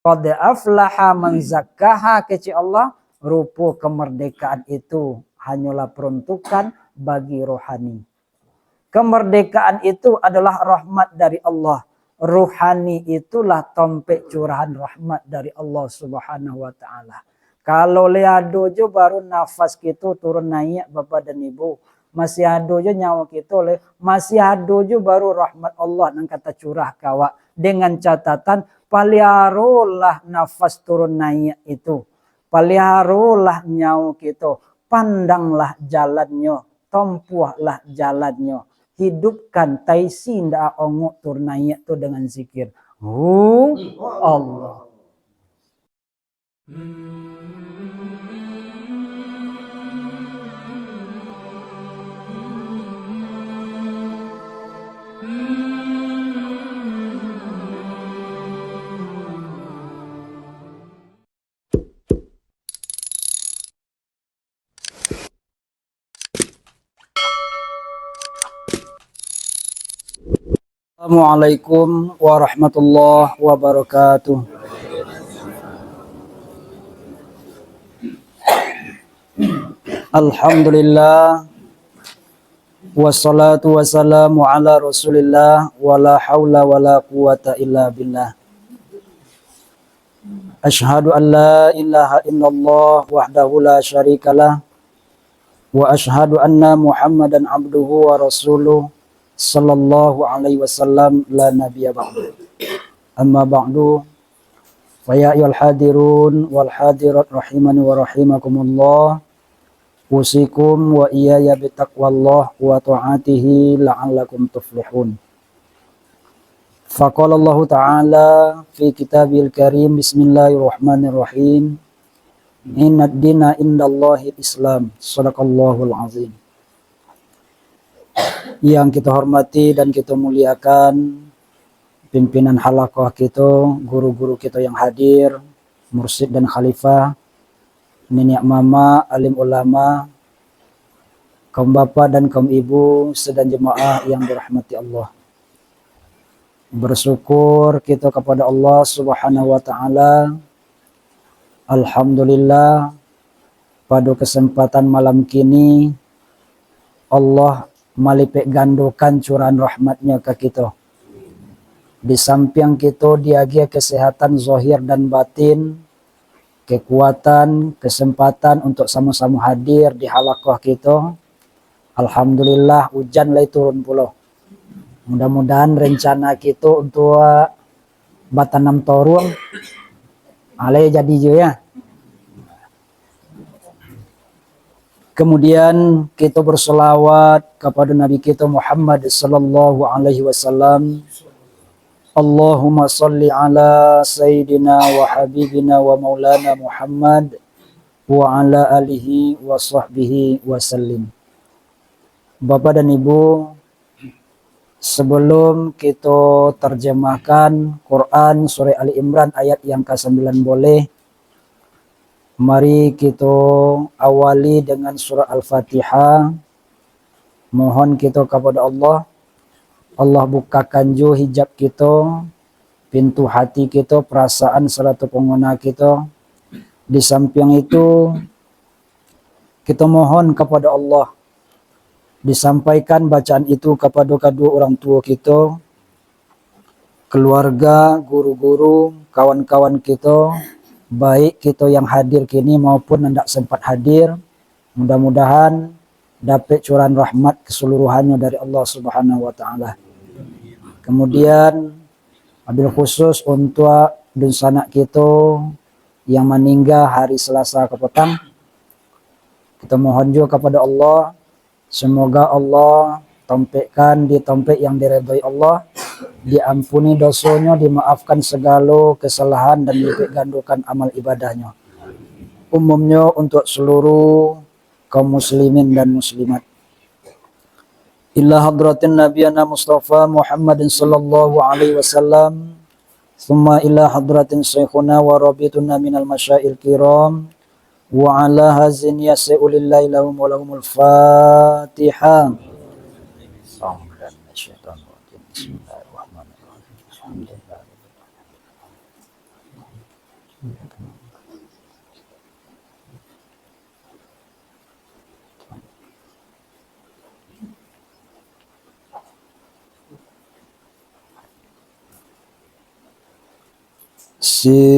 Qad aflaha man zakkaha keci Allah, rupa kemerdekaan itu hanyalah peruntukan bagi rohani. Kemerdekaan itu adalah rahmat dari Allah. Ruhani itulah tompek curahan rahmat dari Allah Subhanahu wa taala. Kalau liado jo baru nafas kita turun naik Bapak dan Ibu. Masih ada jo nyawa kita le, masih ada jo baru rahmat Allah nang kata curah kawak. Dengan catatan paliharolah nafas turun naik itu. Paliharolah nyawa kita. Pandanglah jalannya, tempuhlah jalannya. Hidupkan taisi ndak ongok turnaya tu dengan zikir. Allah. Assalamualaikum warahmatullahi wabarakatuh. Alhamdulillah wassalatu wassalamu ala Rasulillah wala haula wala quwata illa billah. Asyhadu an la ilaha illallah wahdahu la syarikalah wa asyhadu anna Muhammadan abduhu wa rasuluh sallallahu alaihi wasallam la nabiyya ba'du. Amma ba'du, fa ya ayyuhal hadirun wal hadirat rahimani wa rahimakumullah, usikum wa iyaya bitaqwallah wa ta'atihi la'allakum tuflihun. Faqala Allah ta'ala fi kitabil karim, bismillahirrahmanirrahim, innad dina indallahi islam, sadaqallahul azim. Yang kita hormati dan kita muliakan pimpinan halaqah kita, guru-guru kita yang hadir, mursyid dan khalifah, nenek mama, alim ulama, kaum bapak dan kaum ibu, sedang jemaah yang dirahmati Allah. Bersyukur kita kepada Allah Subhanahu wa taala. Alhamdulillah, pada kesempatan malam kini Allah malipek gandokan curahan rahmatnya ke kita. Di samping kita diagia kesehatan zahir dan batin, kekuatan, kesempatan untuk sama-sama hadir di halaqah kita. Alhamdulillah hujan lagi turun pula. Mudah-mudahan rencana kita untuk batanam torung alai jadi je ya. Kemudian kita berselawat kepada Nabi kita Muhammad sallallahu alaihi wasallam. Allahumma salli ala sayyidina wa habibina wa maulana Muhammad wa ala alihi wa sahbihi wa sallim. Bapak dan Ibu, sebelum kita terjemahkan Quran surah Ali Imran ayat yang ke-9 boleh, mari kita awali dengan surah Al-Fatihah. Mohon kita kepada Allah, Allah bukakan jo hijab kita, pintu hati kita, perasaan serta pengguna kita. Di samping itu, kita mohon kepada Allah, disampaikan bacaan itu kepada kedua orang tua kita, keluarga, guru-guru, kawan-kawan kita, baik kita yang hadir kini maupun tidak sempat hadir. Mudah-mudahan dapat curahan rahmat keseluruhannya dari Allah Subhanahu wa taala. Kemudian wabil khusus untuk dunsanak kita yang meninggal hari Selasa ke petang, kita mohon juga kepada Allah, semoga Allah tompekkan di tompek yang diredai Allah, diampuni dosanya, dimaafkan segala kesalahan dan dilipat gandakan amal ibadahnya. Umumnya untuk seluruh kaum muslimin dan muslimat. Ila hadratin nabiyana Mustafa Muhammadin sallallahu alaihi wasallam, thumma ila hadratin syekhuna wa rabituna minal masyail kiram, wa ala hazin yas'ulillahi lahum wa lahumul Fatihah. Sirullah,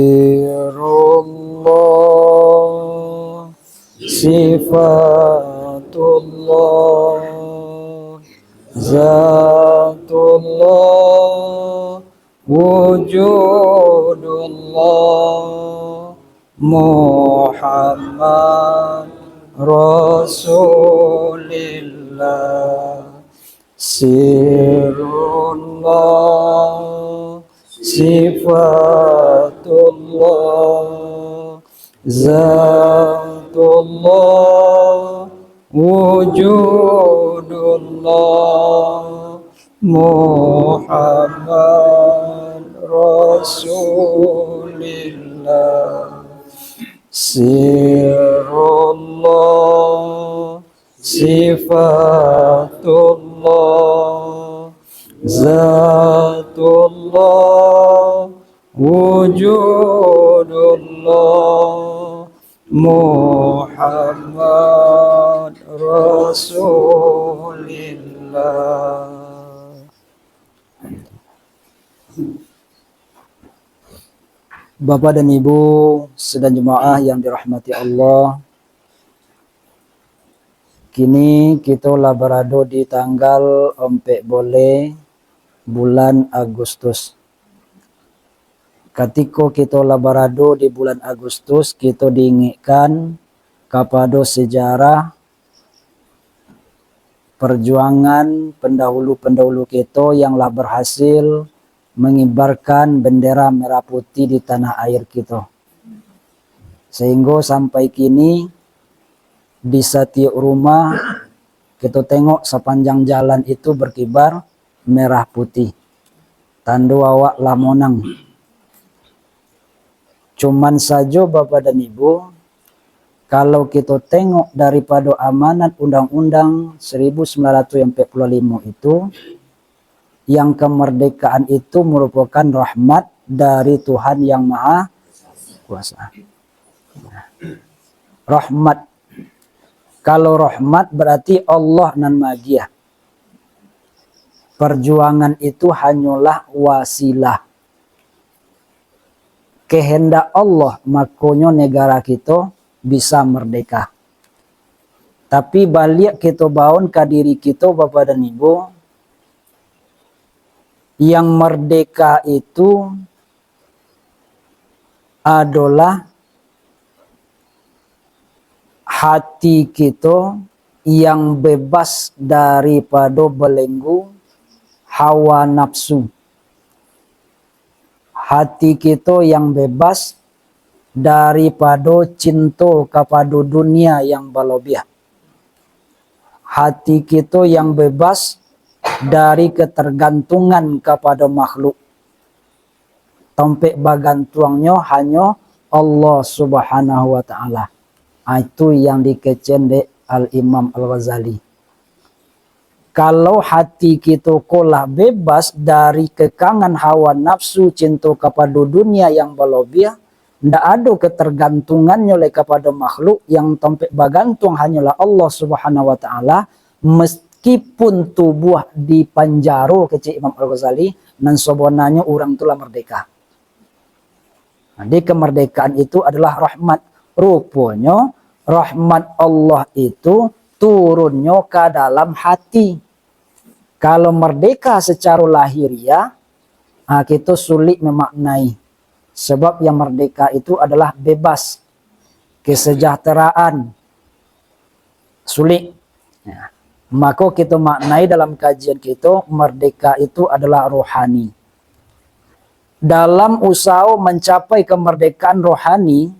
sifatullah, zatullah, wujudullah, Muhammad Rasulillah. Sirullah, sifatullah, zatullah, wujudullah, Muhammad Rasulillah. Sirullah, sifatullah, zatullah, wujudullah, Muhammad Rasulillah. Bapak dan Ibu sedang jemaah yang dirahmati Allah, kini kita lah berada di tanggal 4 bulan Agustus. Ketika kita lah berada di bulan Agustus, kita diingatkan kepada sejarah perjuangan pendahulu-pendahulu kita yang lah berhasil mengibarkan bendera merah putih di tanah air kita. Sehingga sampai kini di setiap rumah kita tengok sepanjang jalan itu berkibar merah putih. Tanda awak lah monang. Cuman saja Bapak dan Ibu, kalau kita tengok daripada amanat Undang-Undang 1945 itu, yang kemerdekaan itu merupakan rahmat dari Tuhan Yang Maha Kuasa. Rahmat. Kalau rahmat berarti Allah nan magia. Perjuangan itu hanyalah wasilah. Kehendak Allah makanya negara kita bisa merdeka. Tapi balik kita baun ke diri kita Bapak dan Ibu, yang merdeka itu adalah hati kita yang bebas daripada belenggu hawa nafsu. Hati kita yang bebas daripada cinta kepada dunia yang berlebihan. Hati kita yang bebas dari ketergantungan kepada makhluk. Tempat bergantungnya hanya Allah Subhanahu wa Ta'ala. Itu yang dikecen di Al-Imam Al-Ghazali. Kalau hati kita kolah bebas dari kekangan hawa nafsu, cinta kepada dunia yang berlebihan, tidak ada ketergantungannya oleh kepada makhluk, yang tempat bergantung hanyalah Allah Subhanahu wa Ta'ala. Meskipun tubuh di penjara, kecil Imam Al-Ghazali, dan sebenarnya orang itulah merdeka. Jadi kemerdekaan itu adalah rahmat. Rupanya rahmat Allah itu turunnya ke dalam hati. Kalau merdeka secara lahiriah, kita sulit memaknai. Sebab yang merdeka itu adalah bebas, kesejahteraan, sulit. Ya. Maka kita maknai dalam kajian kita, merdeka itu adalah rohani. Dalam usaha mencapai kemerdekaan rohani,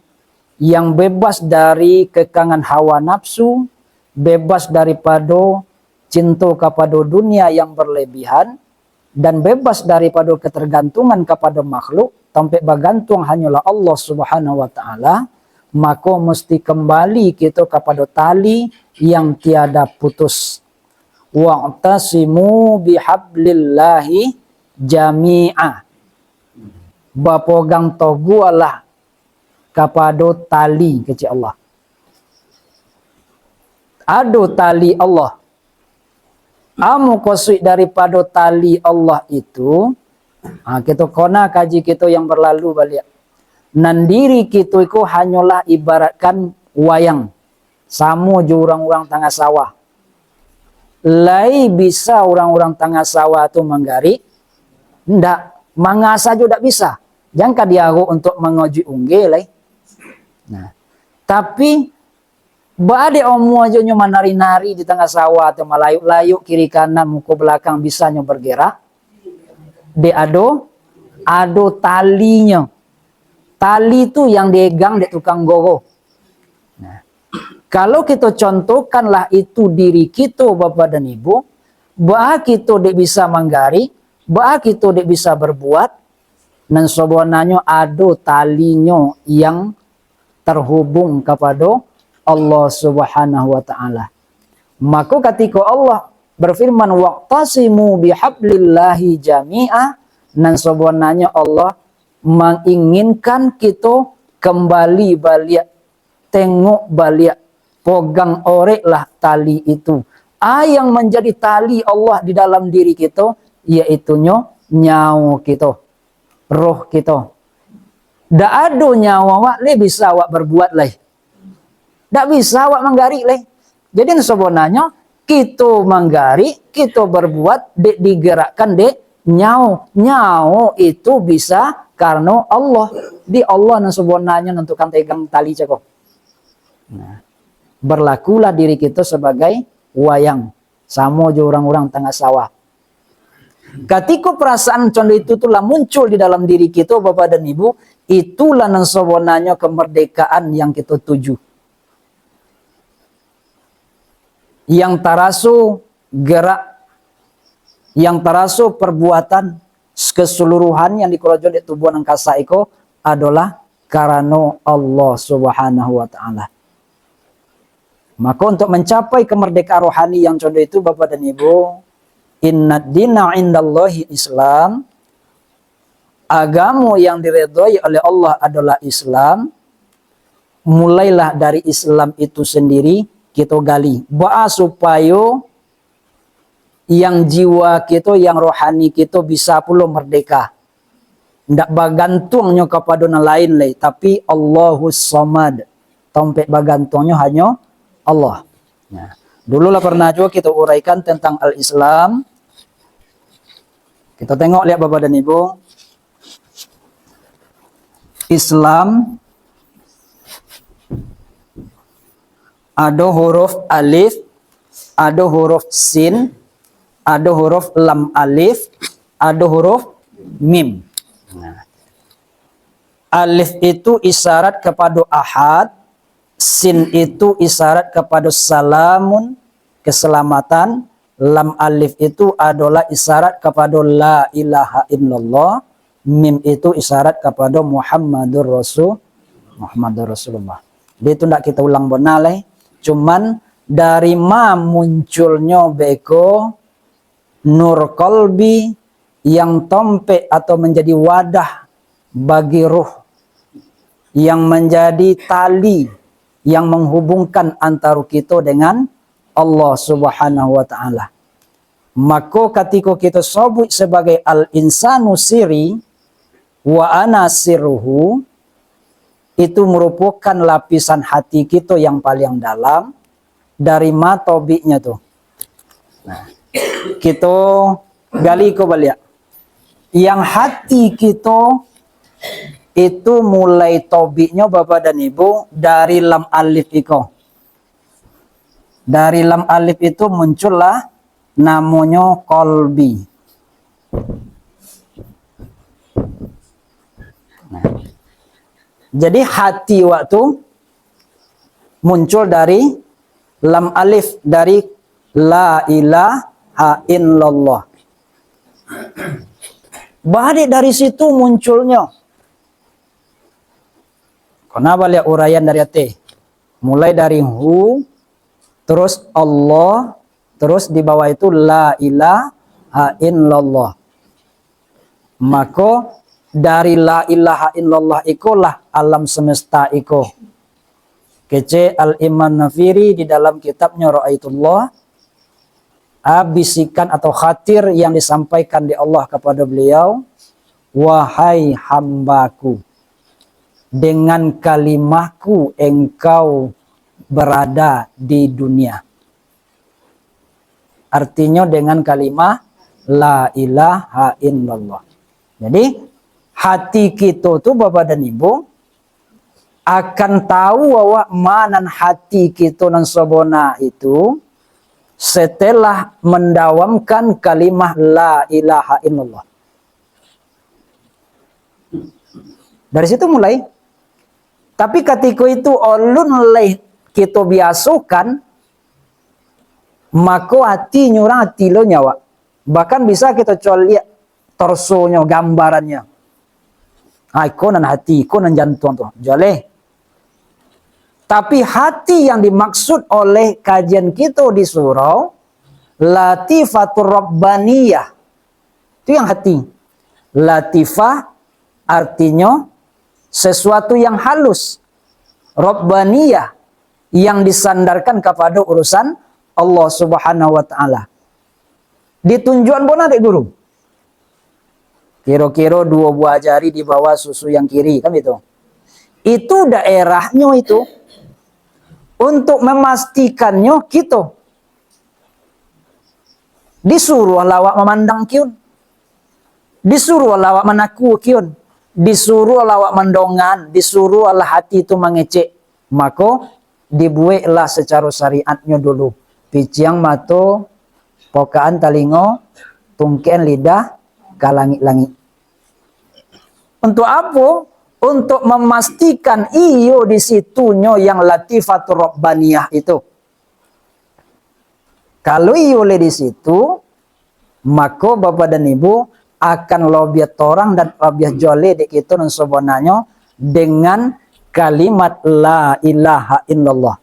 yang bebas dari kekangan hawa nafsu, bebas daripada cinta kepada dunia yang berlebihan, dan bebas daripada ketergantungan kepada makhluk, sampai bergantung hanyalah Allah Subhanahu wa Ta'ala, maka mesti kembali kita kepada tali yang tiada putus. Wa'tasimu bihablillahi jami'a. Berpegang teguhlah kepada tali kecil Allah. Ado tali Allah. Amu kosui daripada tali Allah itu, kita kona kaji kita yang berlalu balik. Nan diri kita itu hanyalah ibaratkan wayang. Sama je orang-orang tengah sawah. Lai bisa orang-orang tengah sawah tu menggari? Ndak. Mangasa juga tak bisa. Jangan dia untuk mengoji unggih lai. Nah, tapi bade omu aja nyo menari-nari di tengah sawah atau melayuk-layuk kiri kanan muka belakang bisa nyo bergerak. De ado talinya. Tali itu yang diegang di tukang goro. Nah, kalau kita contohkanlah itu diri kita Bapak dan Ibu, bah kita tidak bisa menggari, bah kita tidak bisa berbuat, dan sebenarnya ada talinya yang terhubung kepada Allah Subhanahu wa taala. Maka ketika Allah berfirman waqtasimu bihablillahi jami'a, dan sebenarnya Allah menginginkan kita kembali balik, tengok balik, pegang oreklah tali itu. Yang menjadi tali Allah di dalam diri kita, yaitu nyawa kita, roh kita. Tak ada nyawa wak le bisa wak berbuat leh. Tak bisa awak menggari leh. Jadi sebenarnya kita menggari, kita berbuat, digerakkan nyawa. Nyawa itu bisa karena Allah. Di Allah yang sebenarnya menentukan tegang tali ceko. Nah, berlakulah diri kita sebagai wayang. Sama je orang-orang tengah sawah. Ketika perasaan contoh itu telah muncul di dalam diri kita, Bapak dan Ibu, itulah yang sebenarnya kemerdekaan yang kita tuju. Yang tarasu gerak, yang tarasu perbuatan keseluruhan yang dikerojon di tubuh angkasa itu adalah karena Allah Subhanahu wa taala. Maka untuk mencapai kemerdekaan rohani yang contoh itu Bapak dan Ibu, innad dina indallahi Islam, agama yang diredhoi oleh Allah adalah Islam. Mulailah dari Islam itu sendiri kita gali. Ba'a supaya yang jiwa kita, yang rohani kita bisa pula merdeka. Tidak bergantungnya kepada yang lain lagi. Tapi Allahus Samad. Tompek bergantungnya hanya Allah. Nah, dululah pernah juga kita uraikan tentang Al-Islam. Kita tengok lihat Bapak dan Ibu. Islam ada huruf alif, ada huruf sin, ada huruf lam alif, ada huruf mim. Nah, alif itu isyarat kepada ahad, sin itu isyarat kepada salamun, keselamatan, lam alif itu adalah isyarat kepada la ilaha illallah, mim itu isyarat kepada Muhammadur Rasulullah. Dia itu tidak kita ulang benar lah. Cuman dari ma munculnya beko nur kolbi yang tompe atau menjadi wadah bagi ruh, yang menjadi tali yang menghubungkan antara kita dengan Allah Subhanahu wa taala. Maka ketika kita sebut sebagai al-insanu siri wa ana sirruhu, itu merupakan lapisan hati kita yang paling dalam. Dari ma tobiknya tuh. Nah, kita gali ke balik. Yang hati kita itu mulai tobiknya Bapak dan Ibu dari lam alif itu. Dari lam alif itu muncullah namanya kolbi. Nah, jadi hati waktu muncul dari lam alif, dari la ilaha illallah. Balik dari situ munculnya. Kenapa lihat uraian dari T? Mulai dari hu, terus Allah, terus di bawah itu la ilaha illallah. Maka dari la ilaha illallah ikulah alam semesta iku. Kece Al-Imam Nafiri di dalam kitabnya Ra'aitullah, bisikan atau khatir yang disampaikan di Allah kepada beliau, wahai hambaku, dengan kalimahku engkau berada di dunia. Artinya dengan kalimah la ilaha illallah. Jadi hati kita tuh Bapak dan Ibu akan tahu bahwa manan hati kita nan sobona itu setelah mendawamkan kalimah la ilaha illallah. Dari situ mulai. Tapi ketika itu ulun leh kita biasukan, maka hati nyurang hati lo nyawa. Bahkan bisa kita lihat torsonya, gambarannya. Ikonan hati, ikonan jantung tuh. Joleh. Tapi hati yang dimaksud oleh kajian kita di surau, latifatur rabbaniyah. Itu yang hati. Latifah artinya sesuatu yang halus. Rabbaniyah yang disandarkan kepada urusan Allah Subhanahu wa taala. Ditunjuan bona dek guru. Kira-kira 2 buah jari di bawah susu yang kiri, kan itu. Itu daerahnya itu. Untuk memastikannya kita disuruh lawak memandang kiun, disuruh lawak menaku kiun, disuruh lawak mendongan, disuruh lah hati itu mengecek. Maka dibuatlah secara syariatnya dulu. Piciang mato, pokaan talingo, tungken lidah, kalangit-langit. Untuk apa? Untuk memastikan iyo di situnya yang latifatur rabbaniyah itu. Kalau iyo di situ, maka Bapak dan Ibu akan lobiat orang dan lobiat jole dek itu dan sebenarnya dengan kalimat la ilaha illallah.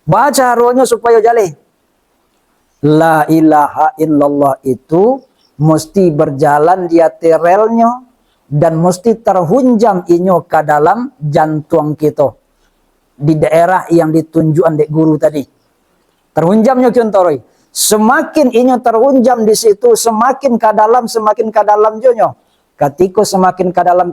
Baca harunya supaya jale. La ilaha illallah itu mesti berjalan di aterelnya dan mesti terhunjam inyo ke dalam jantung kita. Di daerah yang ditunjukkan dek guru tadi. Terhunjamnya contoh. Semakin inyo terhunjam di situ, semakin ke dalam jonyo. Ketika semakin ke dalam,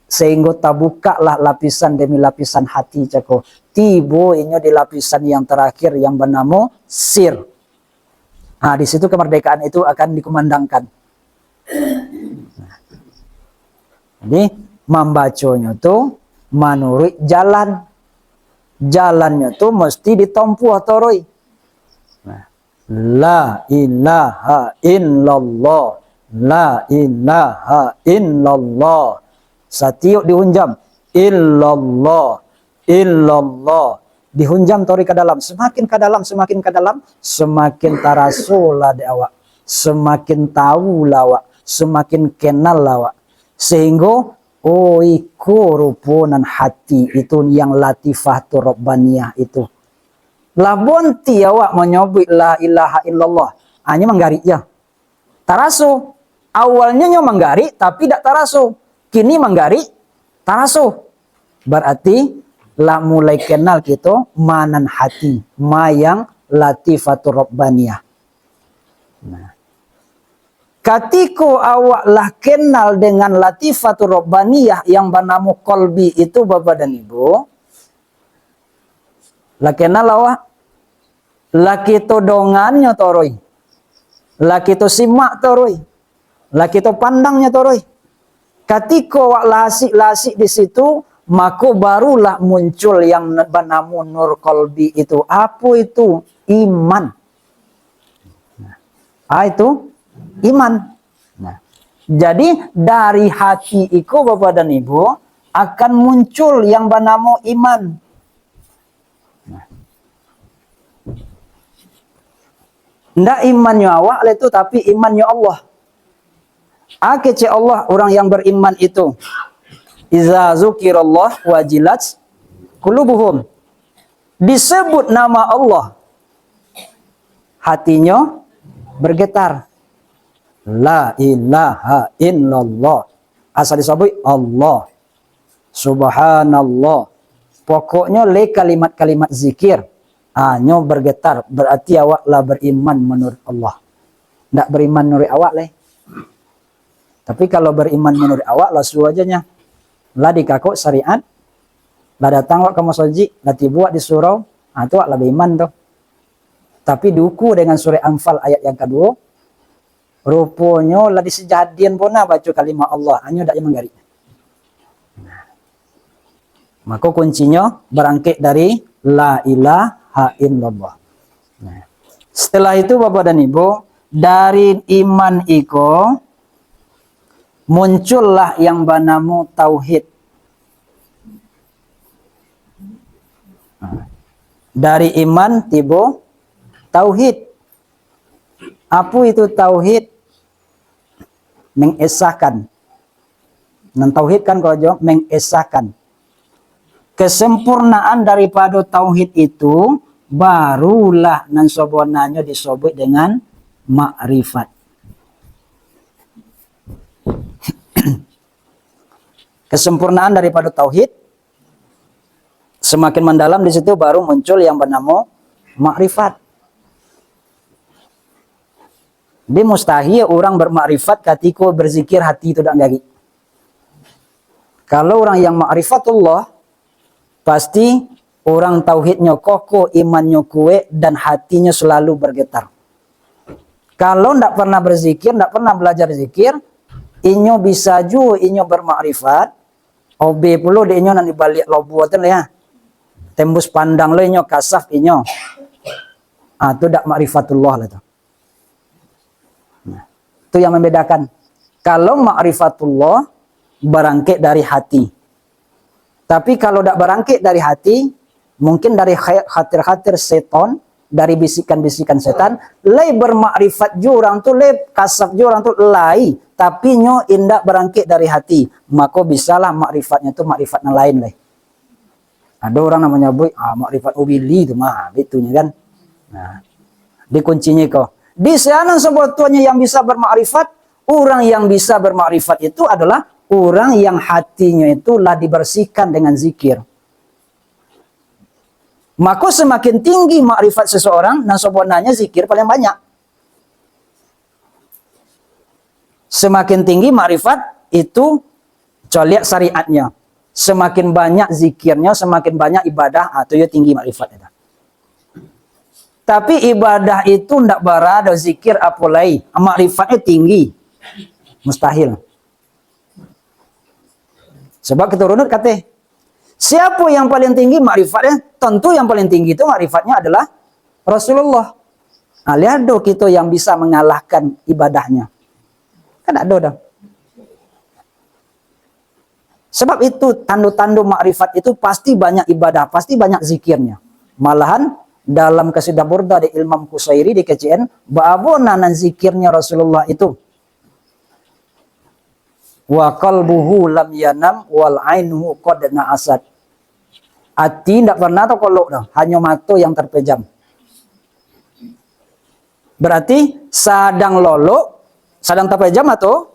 sehingga terbuka lah lapisan demi lapisan hati cako. Tibo inyo di lapisan yang terakhir yang bernama sir. Nah, di situ kemerdekaan itu akan dikumandangkan. Jadi membacanya tuh menurut jalan. Jalannya tuh mesti ditempuh toroi. La ilaha illallah. La ilaha illallah. Satiuk dihunjam. Illallah. Illallah. Dihunjam tori ke dalam. Semakin ke dalam. Semakin tarasolah di awak. Semakin tahu lawak. Semakin kenal lawak. Sehingga iku rupunan hati itu yang latifatur rabbaniyah itu. Labon ti awak menyebut la ilaha illallah. Hanya menggari ya. Taraso. Awalnya nyo menggari tapi tidak taraso. Kini menggari taraso. Berarti la mulai kenal kita manan hati. Mayang latifatur rabbaniyah. Nah. Ketika awak lah kenal dengan latifatur rabbaniyah yang bernama kolbi itu Bapak dan Ibu. Lah kenal awak. Lah kita dongannya toroi. Lah kita simak toroi. Lah kita pandangnya toroi. Ketika awak lasik-lasik di situ, maka barulah muncul yang bernama nur kolbi itu. Apa itu? Iman. Itu iman. Nah, jadi dari hati itu Bapak dan Ibu akan muncul yang bernama iman. Nah. Ndak imannya awak itu tapi imannya Allah. Akece Allah orang yang beriman itu. Iza zukirallah wajilat qulubuhum. Disebut nama Allah, hatinya bergetar. La ilaha illallah. Asal disebut Allah. Subhanallah. Pokoknya le kalimat-kalimat zikir. Nyo bergetar. Berarti awak lah beriman menurut Allah. Ndak beriman menurut awak le. Tapi kalau beriman menurut awak lah suajanya. Lah dikakuk syariat. Lah datang awak ke masjid. Lah dibuat di surau. Itu awak lah beriman tuh. Tapi duku dengan surah Anfal ayat yang kedua. Rupanya lah disejadian pun baca kalimat Allah. Hanya tak menggari. Maka kuncinya berangkit dari la ilaha illallah. Nah, setelah itu Bapak dan Ibu, dari iman iko muncullah yang banamu tauhid. Nah, dari iman tibo tauhid. Apa itu tauhid? Mengesahkan. Dan tauhid kan kalau jawab mengesahkan. Kesempurnaan daripada tauhid itu barulah nan sebenarnya disebut dengan makrifat. Kesempurnaan daripada tauhid semakin mendalam di situ baru muncul yang bernama makrifat. Dia mustahil orang bermakrifat ketika berzikir hati itu tidak gagi. Kalau orang yang makrifatullah pasti orang tauhidnya kokoh, imannya kuat, dan hatinya selalu bergetar. Kalau tidak pernah berzikir, tidak pernah belajar zikir, inyo bisa juga inyo bermakrifat, obe puluh de inyo nanti balik lobuatan ya, tembus pandang lo inyo kasaf inyo, itu tidak makrifatullah lah itu. Nah, itu yang membedakan. Kalau makrifatullah berangkit dari hati. Tapi kalau tidak berangkit dari hati, mungkin dari khatir-khatir setan, dari bisikan-bisikan setan, lay bermakrifat jurang tu, lay kasaf jurang tu, lay. Tapi nyo indak berangkit dari hati. Maka bisalah makrifatnya tu makrifat yang lain lay. Ada orang namanya boy, makrifat ubili tu mah, itunya kan. Nah, di kuncinya kok. Di sana sebetulnya yang bisa bermakrifat, orang yang bisa bermakrifat itu adalah orang yang hatinya itu lah dibersihkan dengan zikir. Maka semakin tinggi makrifat seseorang, nah sebenarnya zikir paling banyak. Semakin tinggi makrifat itu lihat syariatnya. Semakin banyak zikirnya, semakin banyak ibadah, atau ya tinggi makrifat. Tapi ibadah itu tidak berada zikir apalagi, makrifatnya tinggi. Mustahil. Sebab keturunan kata, siapa yang paling tinggi makrifatnya? Tentu yang paling tinggi itu makrifatnya adalah Rasulullah. Nah, lihat do kita yang bisa mengalahkan ibadahnya. Kan ada dah. Sebab itu tandu-tandu makrifat itu pasti banyak ibadah, pasti banyak zikirnya. Malahan dalam Qasidah Burda di Imam Qusairi di KCN, ba'abona nan zikirnya Rasulullah itu. Wa qalbuhu lam yanam wal ainuhu qad na'asat. Hati tidak pernah tahu kolok dah, hanya mata yang terpejam. Berarti sadang lolo, sadang terpejam atau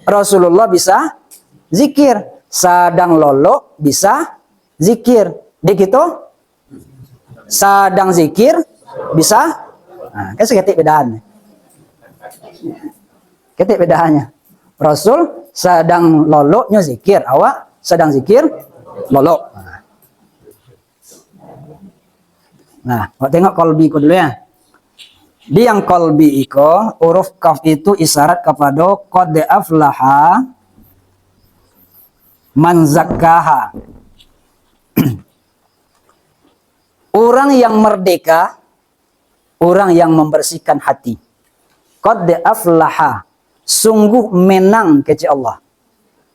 Rasulullah bisa zikir, sadang lolo bisa zikir. Di gitu sadang zikir bisa, kan seketik bedaan. Ketik bedaannya. Rasul sedang loloknya zikir, awak sedang zikir lolok. Nah, awak tengok kolbi ko dulu ya. Di yang kolbi iko, huruf kaf itu isyarat kepada qad aflaha man zakkaha. Orang yang merdeka, orang yang membersihkan hati. Qad aflaha. Sungguh menang keci Allah.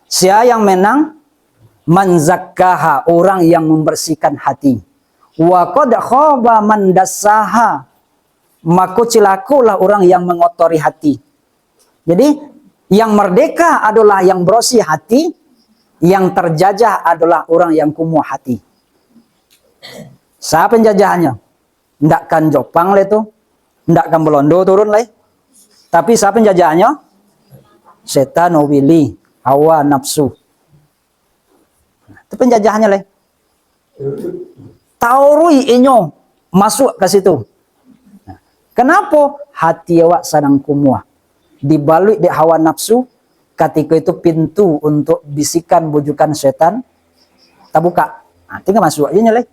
Siapa yang menang? Man zakkaha, orang yang membersihkan hati. Wa qad khaba man dassaha. Maka celakalah orang yang mengotori hati. Jadi yang merdeka adalah yang bersih hati, yang terjajah adalah orang yang kumuh hati. Siapa penjajahannya? Ndakkan Jepang lah itu, ndakkan Belanda turun lah. Tapi siapa penjajahannya? Setan, wili, hawa nafsu. Itu penjajahannya leh. Taurui inyo masuk ke situ. Kenapa? Hati awak sadang kumua. Dibalui di hawa nafsu, ketika itu pintu untuk bisikan bujukan setan, tak buka. Nah, tinggal masuk aja nyelek.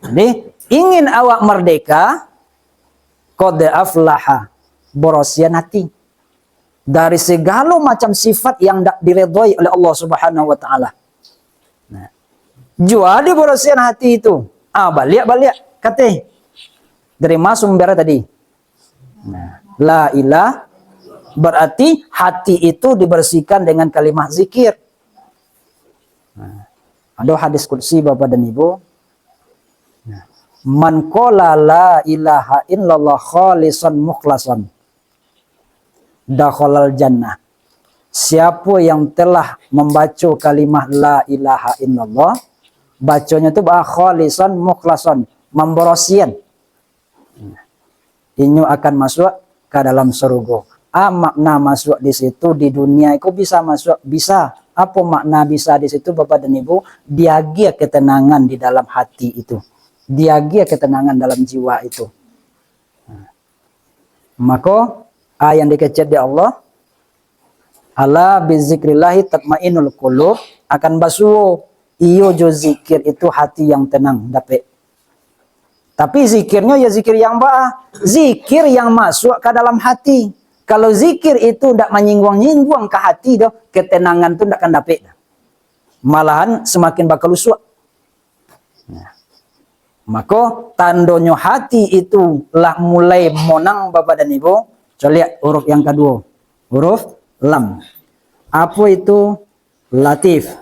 Jadi, ingin awak merdeka, qad aflaha, borosian hati. Dari segala macam sifat yang tak diredhoi oleh Allah Subhanahu wa taala. Nah, jual di borosian hati itu. Balik kata. Dari mas sumber tadi. Nah, la ilah berarti hati itu dibersihkan dengan kalimat zikir. Nah, ada hadis qudsi Bapak dan Ibu. Nah, man qala la ilaha illallah khalisan mukhlasan dakhalal jannah. Siapa yang telah membaca kalimat la ilaha illallah, bacanya itu khalisan mukhlasan, memborosian. Inyo akan masuk ke dalam surga. Makna masuk di situ di dunia itu bisa masuk, bisa. Apa makna bisa di situ Bapak dan Ibu? Diagia ketenangan di dalam hati itu. Diagia ketenangan dalam jiwa itu. Maka yang dikecet di Allah, ala bizikrillahi tatmainul qulub, akan basuh iyo jo zikir itu hati yang tenang dapat. Tapi zikirnya ya zikir yang zikir yang masuk ke dalam hati. Kalau zikir itu tidak menyinggung-nyinggung ke hati, ketenangan itu tidak akan dapat. Malahan semakin bakal usuk. Nah, maka tandonyo hati itu lah mulai monang Bapak dan Ibu. Coba lihat huruf yang kedua. Huruf lam. Apa itu? Latif.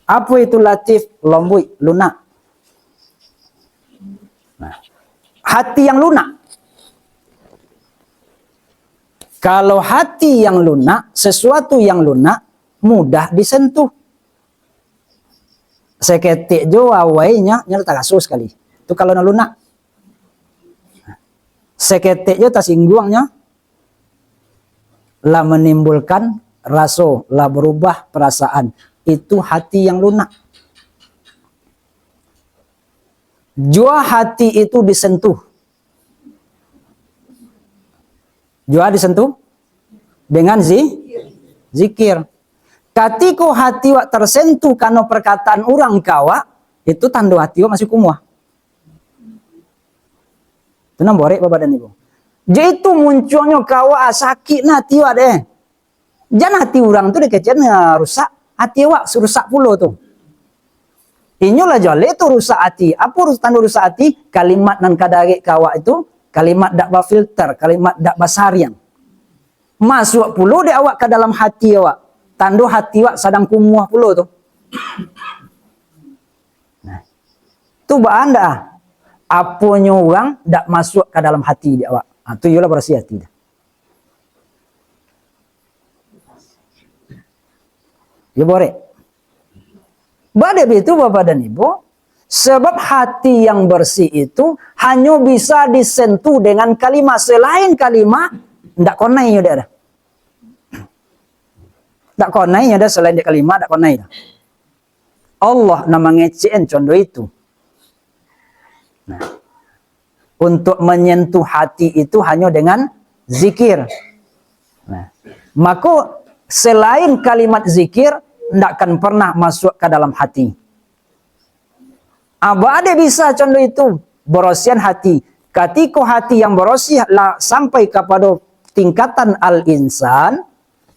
Apa itu latif? Lembut, lunak. Nah, hati yang lunak. Kalau hati yang lunak, sesuatu yang lunak, mudah disentuh. Seketik jo awainya, nyata kasus sekali. Itu kalau na lunak. Seketik jo tasingguangnya, lah menimbulkan rasa, lah berubah perasaan. Itu hati yang lunak. Jua hati itu disentuh. Jua disentuh dengan zikir. Ketika hati wak tersentuh karena perkataan orang kawa, itu tanda hati wak masih kumuah. Itu namborek Bapak dan Ibu. Jadi itu munculnya kawa sakit na hati wak deh. Jangan hati orang itu dikecilnya rusak. Hati awak rusak pula tu. Inyolah jale tu rusak hati. Apa tanda rusak hati? Kalimat nan kadari kawa itu, kalimat dak filter, kalimat dak basarian. Masuk pula di awak ke dalam hati awak. Tanda hati awak sedang kumuah pula tu. Nah, tu anda apanya orang dak masuk ke dalam hati di awak. Itu ialah bersih hati dah. Ya boleh. Badai itu Bapak dan Ibu, sebab hati yang bersih itu hanya bisa disentuh dengan kalimat. Selain kalimat, tidak konai ya dah. Tak konai ada selain di kalimat, tak konai dah. Allah nama ngecein contoh itu. Nah, untuk menyentuh hati itu hanya dengan zikir. Nah, maka selain kalimat zikir, tidak akan pernah masuk ke dalam hati. Ada bisa contoh itu, berosian hati. Ketika hati yang bersih sampai kepada tingkatan al-insan,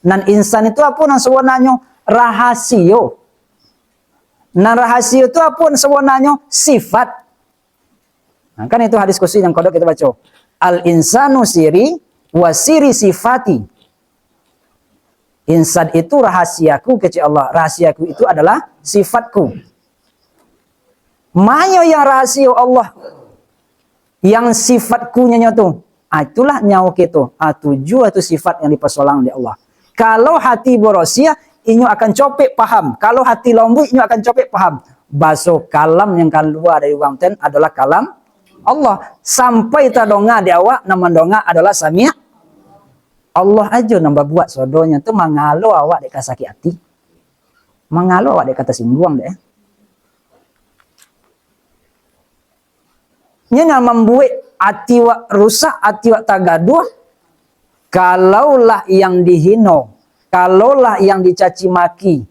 dan insan itu apa yang sebenarnya? Rahasio. Nah, rahasio itu apa yang sebenarnya? Sifat. Nah, kan itu hadis qudsi yang kodok kita baca. Al-insanu siri wasiri sifati. Insan itu rahasiaku kecil Allah. Rahasiaku itu adalah sifatku. Mana yang rahasia Allah? Yang sifatku nyanyo tu. Itulah nyawa kita. Tujuh itu sifat yang dipersolang di Allah. Kalau hati borosia, inyo akan copek paham. Kalau hati lembut, inyo akan copek paham. Baso kalam yang keluar dari wang ten adalah kalam Allah. Sampai tadonga di awak nama donga adalah Sami' Allah aja nambah buat sodonya tu mangalo awak dek sakit hati. Mangalo awak dek kata singgung deh. Nya membuat hati wak rusak, hati wak tagaduh. Kalaulah yang dihino, kalaulah yang dicaci maki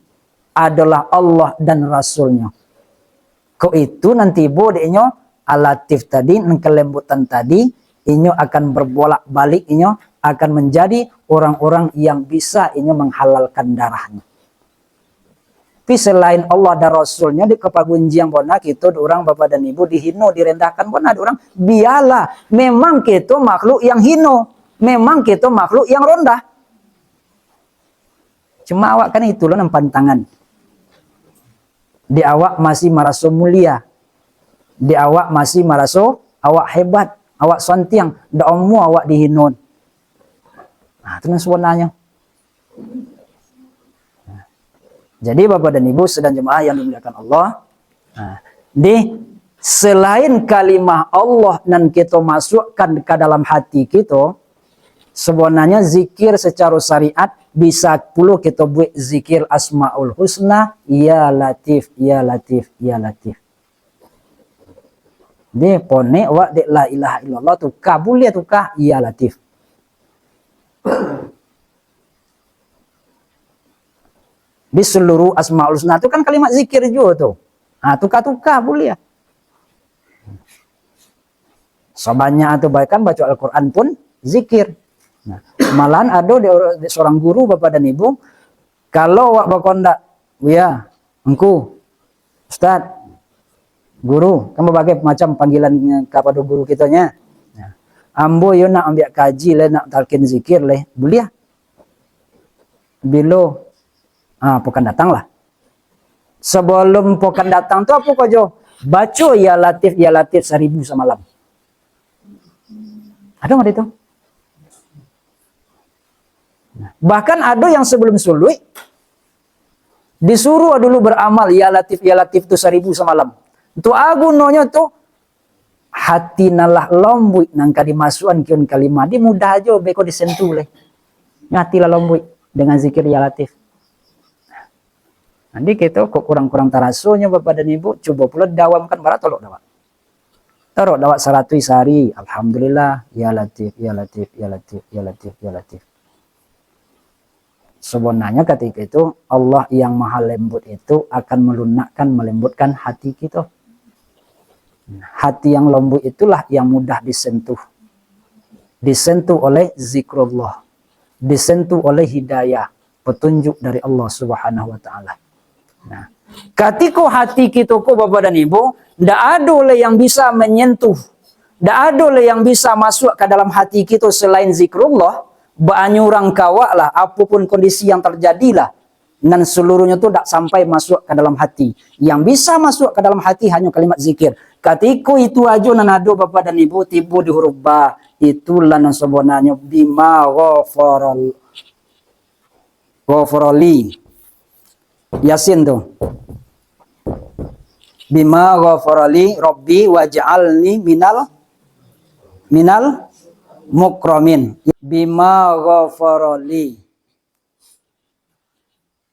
adalah Allah dan Rasulnya. Kau itu nanti bodeknya alatif tadi, kelembutan tadi, inyo akan berbolak balik, inyo akan menjadi orang-orang yang bisa inyo menghalalkan darahnya. Tapi selain Allah dan Rasulnya di kepagunjian bona kita orang bapak dan ibu dihino, direndahkan bona orang biarlah. Memang kita makhluk yang hino, memang kita makhluk yang rendah. Cuma awak kan itulah nampan tangan. Di awak masih merasa mulia, di awak masih merasa awak hebat, awak sontiang, daomu awak dihinon. Nah, itu sebenarnya. Jadi Bapak dan Ibu sedang jemaah yang dimuliakan Allah. Nah, selain kalimah Allah dan kita masukkan ke dalam hati kita, sebenarnya zikir secara syariat bisa puluh kita buat zikir Asmaul Husna, Ya Latif, Ya Latif, Ya Latif. Dia pone wa de la ilaha illallah tu kabul ya tu kah Ya Latif. Di seluruh Asmaul Husna itu kan kalimat zikir juga tuh. Nah, tuka-tuka boleh ya. Sebanyak atau bahkan baca Al-Quran pun zikir. Nah, malahan ada di seorang guru Bapak dan Ibu, kalau wak bakondak, ya, engku, Ustaz, guru, kan berbagai macam panggilan kepada guru kitanya. Nah, ambo yo nak ambil kaji le, nak talkin zikir le, boleh ya? Bilo pokan datang lah. Sebelum pokan datang tu apa kau jo? Baca Ya Latif 1000 semalam. Ada nggak itu? Nah, bahkan ada yang sebelum sului disuruh dulu beramal Ya Latif tu 1000 semalam. Itu agunonya tu hati nalah lombuik nangka dimasukan kion kalimat di mudah aja beko disentuh leh. Hati lah lombuik dengan zikir Ya Latif. Nanti kita kok kurang-kurang tarasunya Bapak dan Ibu, coba pula dawamkan barat tolok dawak. Taruh dawak 100 sehari, alhamdulillah, Ya Latif, Ya Latif, Ya Latif, Ya Latif, Ya Latif. Sebenarnya ketika itu Allah yang maha lembut itu akan melunakkan, melembutkan hati kita. Hati yang lembut itulah yang mudah disentuh. Disentuh oleh zikrullah, disentuh oleh hidayah, petunjuk dari Allah Subhanahu wa taala. Nah, ketika hati kita kok Bapak dan Ibu, tidak ada oleh yang bisa menyentuh, tidak ada oleh yang bisa masuk ke dalam hati kita selain zikrullah, banyurang kawak lah, apapun kondisi yang terjadilah, dan seluruhnya itu tidak sampai masuk ke dalam hati. Yang bisa masuk ke dalam hati hanya kalimat zikir. Ketika itu aja nan ada Bapak dan Ibu tiba di huruf ba, itulah yang sebenarnya bima ghafarali. Yasin tuh. Bima ghafarali Rabbi waj'alni minal mukramin. Bima ghafarali.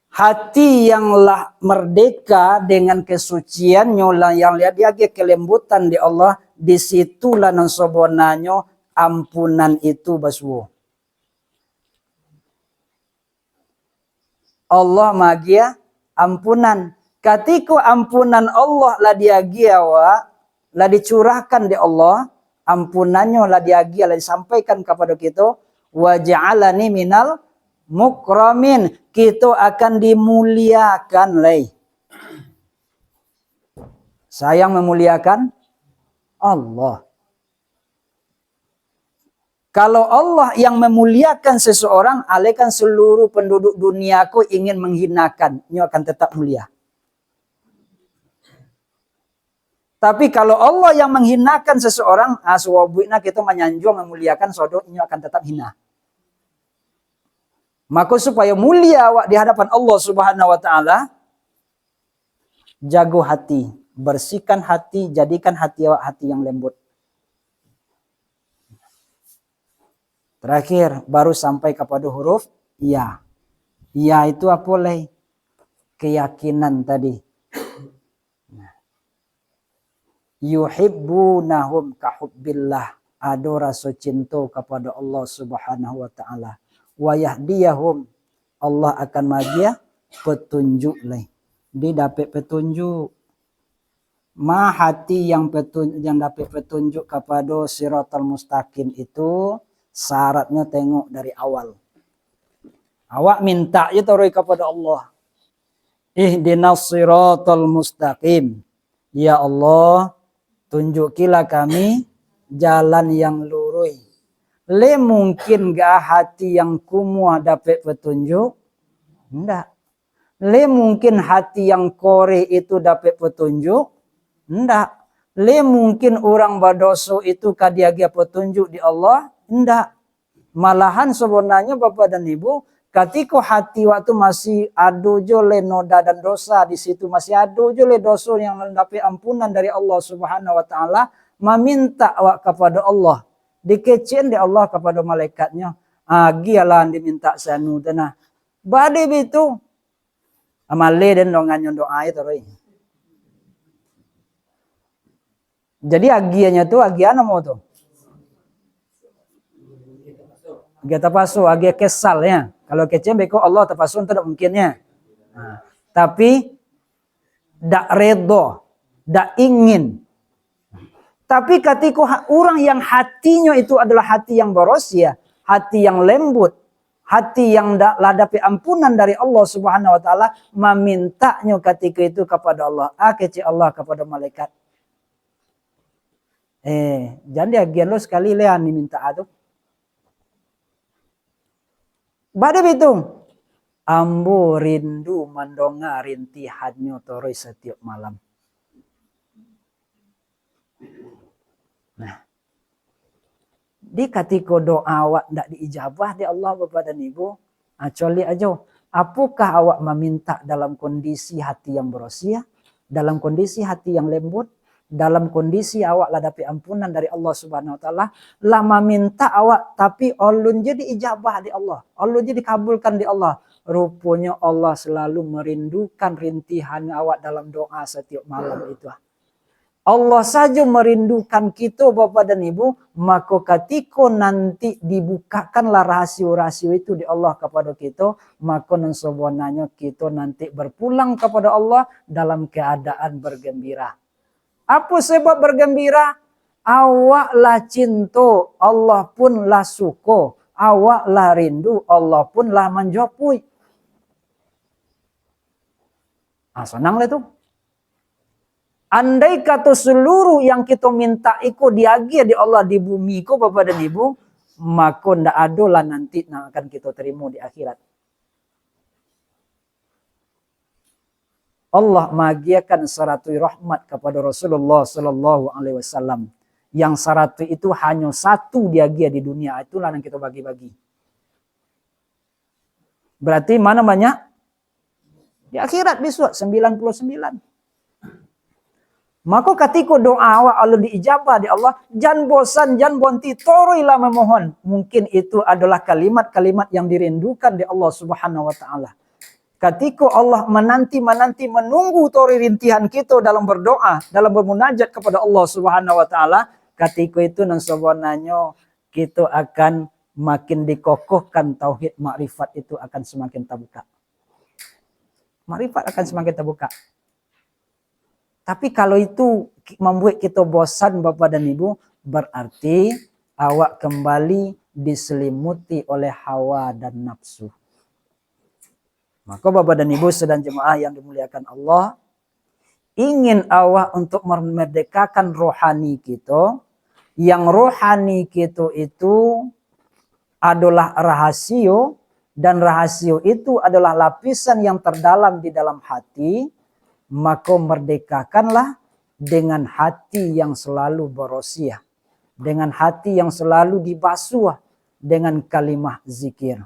Hati yang merdeka dengan kesuciannya yang lihat dia kelembutan di Allah, disitulah yang sebenarnya ampunan itu baswo. Allah magia ampunan. Ketika ampunan Allah lah diagiawa, lah dicurahkan di Allah, ampunannya lah diagia, lah disampaikan kepada kita, wa ja'alani minal mukramin, kita akan dimuliakan leh. Sayang memuliakan Allah. Kalau Allah yang memuliakan seseorang, alaikan seluruh penduduk duniaku ingin menghinakan, ini akan tetap mulia. Tapi kalau Allah yang menghinakan seseorang, aswabuina kita menyanjung memuliakan sodok, ini akan tetap hina. Maka supaya mulia di hadapan Allah Subhanahu wa taala, jago hati, bersihkan hati, jadikan hati awak hati yang lembut. Terakhir baru sampai kepada huruf ya. Ya itu apa leh? Keyakinan tadi. Yuhibbunahum kahubbillah. Ada rasa cinta kepada Allah Subhanahu wa taala. Wa yahdiyahum. Allah akan magia petunjuk leh. Dia dapat petunjuk. Ma hati yang dapat petunjuk kepada siratal mustaqim itu syaratnya tengok dari awal. Awak minta ya taruh kepada Allah. Ihdinas siratal mustaqim. Ya Allah, tunjukilah kami jalan yang lurus. Le mungkin gak hati yang kumuh dapat petunjuk? Enggak. Le mungkin hati yang kore itu dapat petunjuk? Enggak. Le mungkin orang berdosa itu kadiagia petunjuk di Allah? Enggak. Malahan sebenarnya Bapak dan Ibu, ketika hati waktu masih ada le noda dan dosa di situ, masih ada le dosa yang mendapat ampunan dari Allah Subhanahu wa taala, meminta awak kepada Allah, dikecin di Allah kepada malaikatnya. Gialah diminta sanu tanah. Bade itu amale dan dongannya doa itu. Jadi agiannya tuh agian mau tuh. Agia tapasu, agia kesal ya. Kalau kecil beko Allah tapasun tidak mungkinnya. Nah, tapi dak redo, dak ingin. Tapi ketika orang yang hatinya itu adalah hati yang berosia, hati yang lembut, hati yang ladapi ampunan dari Allah Subhanahu wa taala, memintanya ketika itu kepada Allah, kecil Allah kepada malaikat. Jadi agian lo sekali lehan diminta itu. Bada bitung. Ambo rindu mendonga rintihannya toroi setiap malam. Nah. Di ketika doa awak tidak diijabah di Allah Bapak dan Ibu. Coli aja. Apakah awak meminta dalam kondisi hati yang berosia? Dalam kondisi hati yang lembut? Dalam kondisi awak ladapi ampunan dari Allah Subhanahu wa taala, lama minta awak tapi ulun jadi ijabah di Allah. Ulun jadi dikabulkan di Allah. Rupanya Allah selalu merindukan rintihan awak dalam doa setiap malam itu. Allah saja merindukan kita Bapak dan Ibu, maka ketika nanti dibukakanlah rahasia-rahasia itu di Allah kepada kita, maka sebenarnya kita nanti berpulang kepada Allah dalam keadaan bergembira. Apa sebab bergembira? Awak lah cinta, Allah pun lah suka. Awak lah rindu, Allah pun lah menjopui. Senang lah itu. Andai kata seluruh yang kita minta ikut diagi di Allah di bumi ko Bapak dan Ibu, maka ndak ada lah nanti yang akan kita terima di akhirat. Allah magiakan seratus rahmat kepada Rasulullah Sallallahu Alaihi Wasallam. Yang 100 itu hanya satu diagia di dunia. Itulah yang kita bagi-bagi. Berarti mana banyak? Di akhirat besok 99. Maka ketika doa awak Allah diijabah di Allah, jangan bosan, jangan bonti, toroilah memohon. Mungkin itu adalah kalimat-kalimat yang dirindukan di Allah Subhanahu wa taala. Ketika Allah menanti menunggu tori rintihan kita dalam berdoa, dalam bermunajat kepada Allah Subhanahu wa taala, ketika itu sebenarnya kita akan makin dikokohkan tauhid makrifat itu akan semakin terbuka. Makrifat akan semakin terbuka. Tapi kalau itu membuat kita bosan Bapak dan Ibu, berarti awak kembali diselimuti oleh hawa dan nafsu. Maka Bapak dan Ibu sedang jemaah yang dimuliakan Allah, ingin awak untuk memerdekakan rohani kita, yang rohani kita itu adalah rahasia, dan rahasia itu adalah lapisan yang terdalam di dalam hati, maka merdekakanlah dengan hati yang selalu berosiah, dengan hati yang selalu dibasuh dengan kalimah zikir.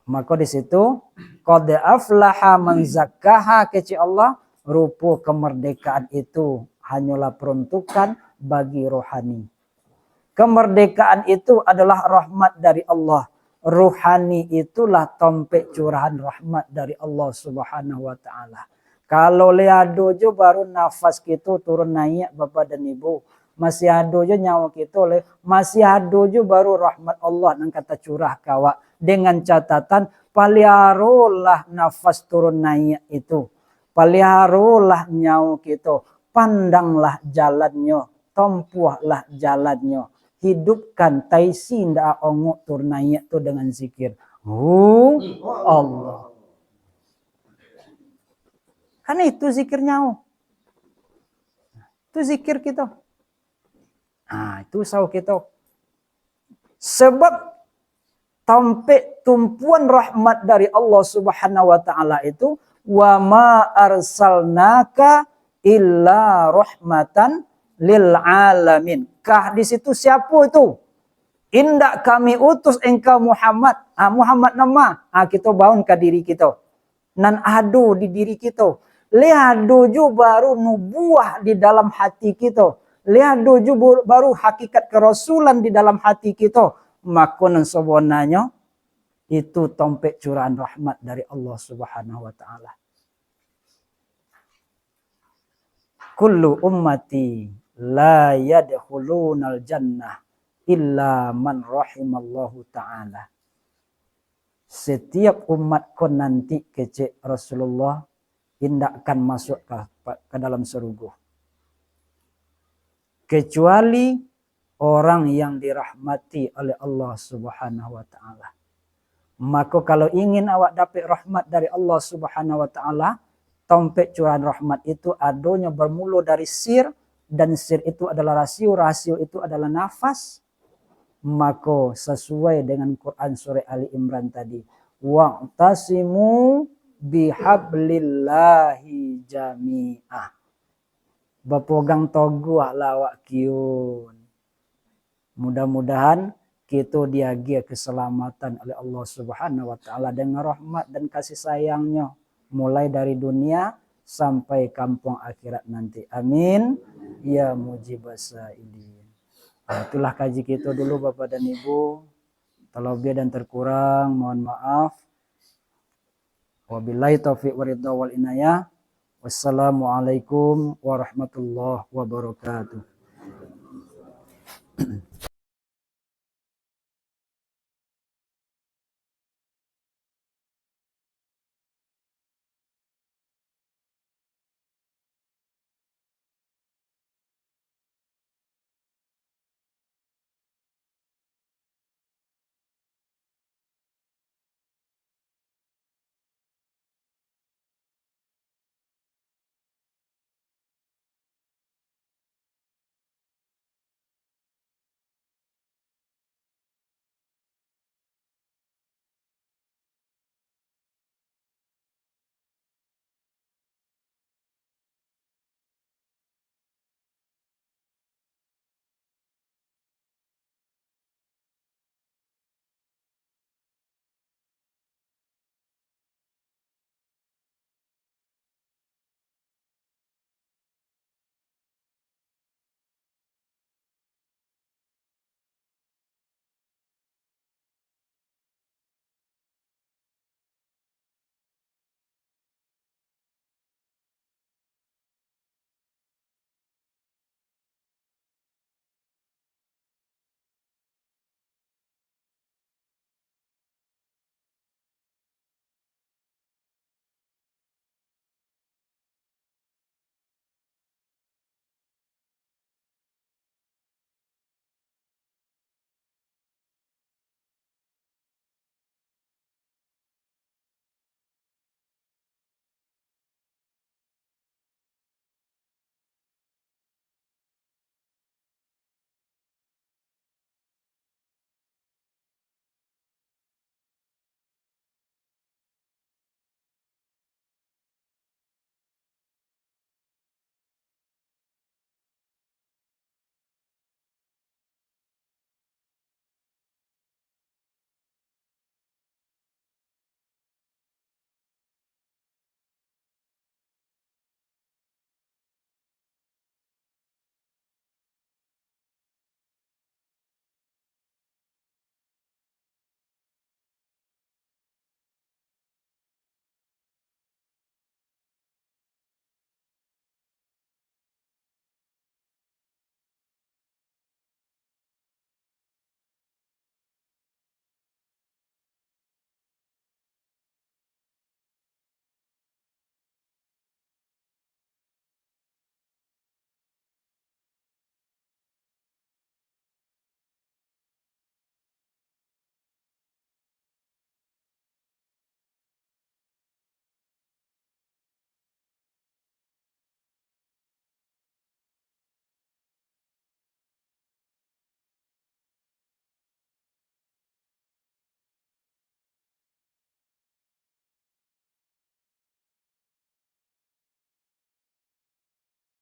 Maka di situ qad aflaha man zakkaha keci Allah, rupa kemerdekaan itu hanyalah peruntukan bagi rohani. Kemerdekaan itu adalah rahmat dari Allah. Ruhani itulah tompek curahan rahmat dari Allah Subhanahu wa taala. Kalau liado jo baru nafas kita turun naik Bapak dan Ibu. Masih ada jo nyawa kita masih ada jo baru rahmat Allah yang kata curah kawa. Dengan catatan paliharolah nafas turun naik itu. Paliharolah nyawa kita. Pandanglah jalannya. Tempuhlah jalannya. Hidupkan taisi nda ongok turnaya tu dengan zikir. Allah. Karena itu zikirnya. Itu zikir kita. Nah, itu saw kita. Sebab tampik tumpuan rahmat dari Allah Subhanahu wa taala itu wa ma arsalnaka illa rahmatan lil alamin. Kah di situ siapa itu? Indak kami utus engkau Muhammad. Muhammad nama. Kita bangun ke diri kita. Nan ado di diri kita. Liado ju baru nubuah di dalam hati kita. Liado ju baru hakikat kerasulan di dalam hati kita. Maka nan sebenarnya itu tompek curahan rahmat dari Allah Subhanahu wa taala. Kullu ummati la yadkhulunal jannah illa man rahimallahu ta'ala. Setiap umatku nanti kecek Rasulullah tidak akan masuk ke dalam surga. Kecuali orang yang dirahmati oleh Allah Subhanahu wa ta'ala. Maka kalau ingin awak dapat rahmat dari Allah Subhanahu wa ta'ala, tompek curahan rahmat itu adanya bermula dari sir, dan sir itu adalah rasio, rasio itu adalah nafas. Maka sesuai dengan Quran surah Ali Imran tadi, wa'tasimu bihablillahi jami'ah. Berpegang teguh lawak kiun. Mudah-mudahan kita diagia keselamatan oleh Allah Subhanahu wa taala dengan rahmat dan kasih sayangnya mulai dari dunia sampai kampung akhirat nanti. Amin. Ya mujibas sa'ilin. Itulah kaji kita dulu Bapak dan Ibu. Terlebih dan terkurang mohon maaf. Wabillahi taufiq waridha wal inayah. Wassalamualaikum warahmatullahi wabarakatuh.